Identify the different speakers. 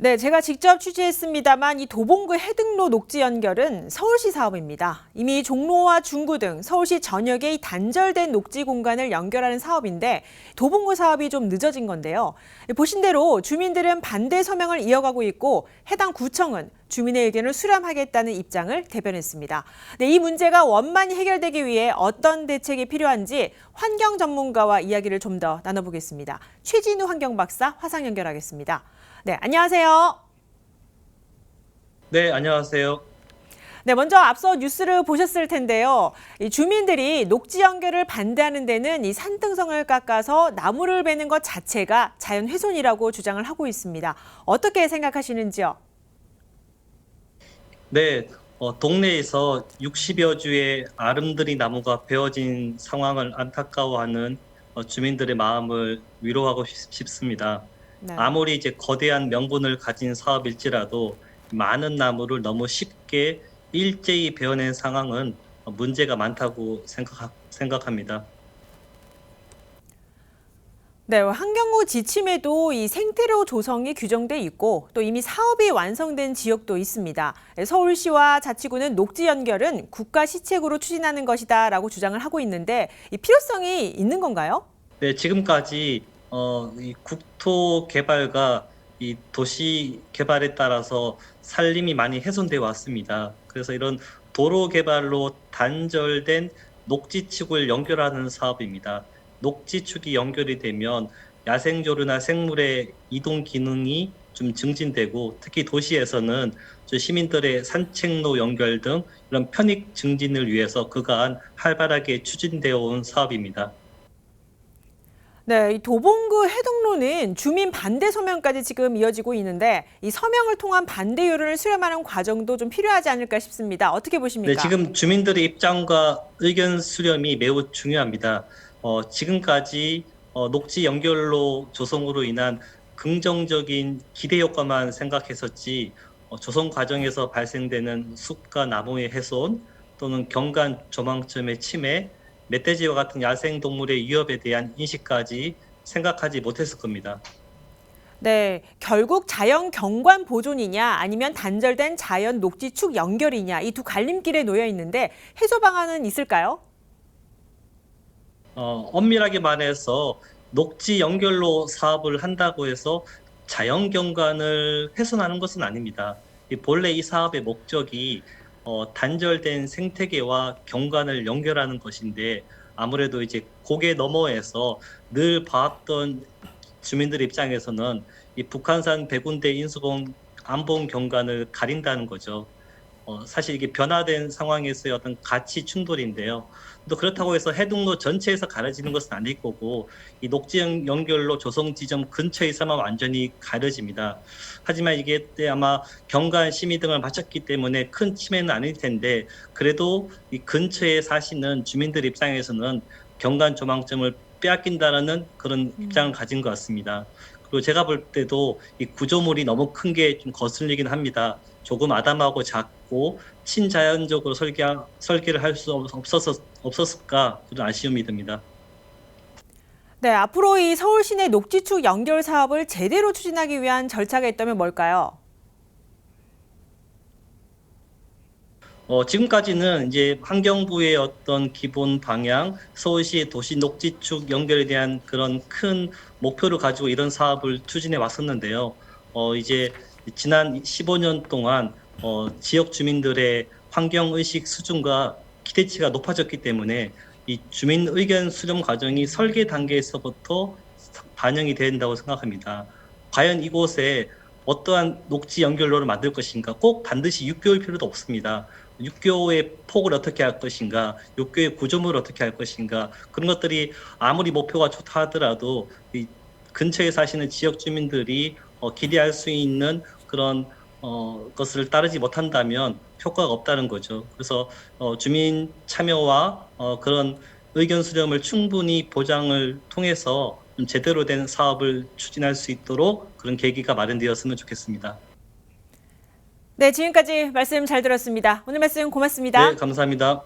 Speaker 1: 네, 제가 직접 취재했습니다만 이 도봉구 해등로 녹지 연결은 서울시 사업입니다. 이미 종로와 중구 등 서울시 전역의 이 단절된 녹지 공간을 연결하는 사업인데 도봉구 사업이 좀 늦어진 건데요. 보신 대로 주민들은 반대 서명을 이어가고 있고 해당 구청은 주민의 의견을 수렴하겠다는 입장을 대변했습니다. 네, 이 문제가 원만히 해결되기 위해 어떤 대책이 필요한지 환경 전문가와 이야기를 좀 더 나눠보겠습니다. 최진우 환경박사 화상 연결하겠습니다. 네, 안녕하세요.
Speaker 2: 네, 안녕하세요.
Speaker 1: 네, 먼저 앞서 뉴스를 보셨을 텐데요. 이 주민들이 녹지 연결을 반대하는 데는 이 산등성을 깎아서 나무를 베는 것 자체가 자연 훼손이라고 주장을 하고 있습니다. 어떻게 생각하시는지요?
Speaker 2: 네, 동네에서 60여 주의 아름드리 나무가 베어진 상황을 안타까워하는 주민들의 마음을 위로하고 싶습니다.
Speaker 1: 네.
Speaker 2: 아무리 이제 거대한 명분을 가진 사업일지라도 많은 나무를 너무 쉽게 일제히 베어낸 상황은 문제가 많다고 생각합니다.
Speaker 1: 네, 환경부 지침에도 이 생태로 조성이 규정돼 있고 또 이미 사업이 완성된 지역도 있습니다. 서울시와 자치구는 녹지 연결은 국가 시책으로 추진하는 것이다라고 주장을 하고 있는데 이 필요성이 있는 건가요?
Speaker 2: 네, 지금까지 이 국토 개발과 이 도시 개발에 따라서 산림이 많이 훼손되어 왔습니다. 그래서 이런 도로 개발로 단절된 녹지축을 연결하는 사업입니다. 녹지축이 연결이 되면 야생조류나 생물의 이동 기능이 좀 증진되고 특히 도시에서는 시민들의 산책로 연결 등 이런 편익 증진을 위해서 그간 활발하게 추진되어 온 사업입니다.
Speaker 1: 네, 이 도봉구 해동로는 주민 반대 서명까지 지금 이어지고 있는데 이 서명을 통한 반대 여론을 수렴하는 과정도 좀 필요하지 않을까 싶습니다. 어떻게
Speaker 2: 네,
Speaker 1: 보십니까?
Speaker 2: 지금 주민들의 입장과 의견 수렴이 매우 중요합니다. 지금까지 녹지 연결로 조성으로 인한 긍정적인 기대 효과만 생각했었지, 조성 과정에서 발생되는 숲과 나무의 훼손 또는 경관 조망점의 침해, 멧돼지와 같은 야생 동물의 위협에 대한 인식까지 생각하지 못했을 겁니다.
Speaker 1: 네, 결국 자연 경관 보존이냐 아니면 단절된 자연 녹지축 연결이냐 이 두 갈림길에 놓여 있는데 해소 방안은 있을까요?
Speaker 2: 엄밀하게 말해서 녹지 연결로 사업을 한다고 해서 자연 경관을 훼손하는 것은 아닙니다. 본래 이 사업의 목적이 단절된 생태계와 경관을 연결하는 것인데 아무래도 이제 고개 너머에서 늘 봐왔던 주민들 입장에서는 이 북한산 백운대 인수봉 안봉 경관을 가린다는 거죠. 사실 이게 변화된 상황에서의 어떤 가치 충돌인데요. 또 그렇다고 해서 해동로 전체에서 가려지는 것은 아닐 거고 이 녹지 연결로 조성 지점 근처에서만 완전히 가려집니다. 하지만 이게 아마 경관 심의 등을 마쳤기 때문에 큰 침해는 아닐 텐데 그래도 이 근처에 사시는 주민들 입장에서는 경관 조망점을 빼앗긴다라는 그런 입장을 가진 것 같습니다. 그리고 제가 볼 때도 이 구조물이 너무 큰 게 좀 거슬리긴 합니다. 조금 아담하고 작고 친자연적으로 설계를 할 수 없었을까 그런 아쉬움이 듭니다.
Speaker 1: 네, 앞으로 이 서울 시내 녹지축 연결 사업을 제대로 추진하기 위한 절차가 있다면 뭘까요?
Speaker 2: 지금까지는 이제 환경부의 어떤 기본 방향, 서울시의 도시 녹지축 연결에 대한 그런 큰 목표를 가지고 이런 사업을 추진해 왔었는데요. 이제 지난 15년 동안 지역 주민들의 환경 의식 수준과 기대치가 높아졌기 때문에 이 주민 의견 수렴 과정이 설계 단계에서부터 반영이 된다고 생각합니다. 과연 이곳에 어떠한 녹지 연결로를 만들 것인가 꼭 반드시 육교일 필요도 없습니다. 육교의 폭을 어떻게 할 것인가, 육교의 구조물을 어떻게 할 것인가 그런 것들이 아무리 목표가 좋다 하더라도 이 근처에 사시는 지역 주민들이 기대할 수 있는 그런 것을 따르지 못한다면 효과가 없다는 거죠. 그래서 주민 참여와 그런 의견 수렴을 충분히 보장을 통해서 좀 제대로 된 사업을 추진할 수 있도록 그런 계기가 마련되었으면 좋겠습니다.
Speaker 1: 네, 지금까지 말씀 잘 들었습니다. 오늘 말씀 고맙습니다.
Speaker 2: 네, 감사합니다.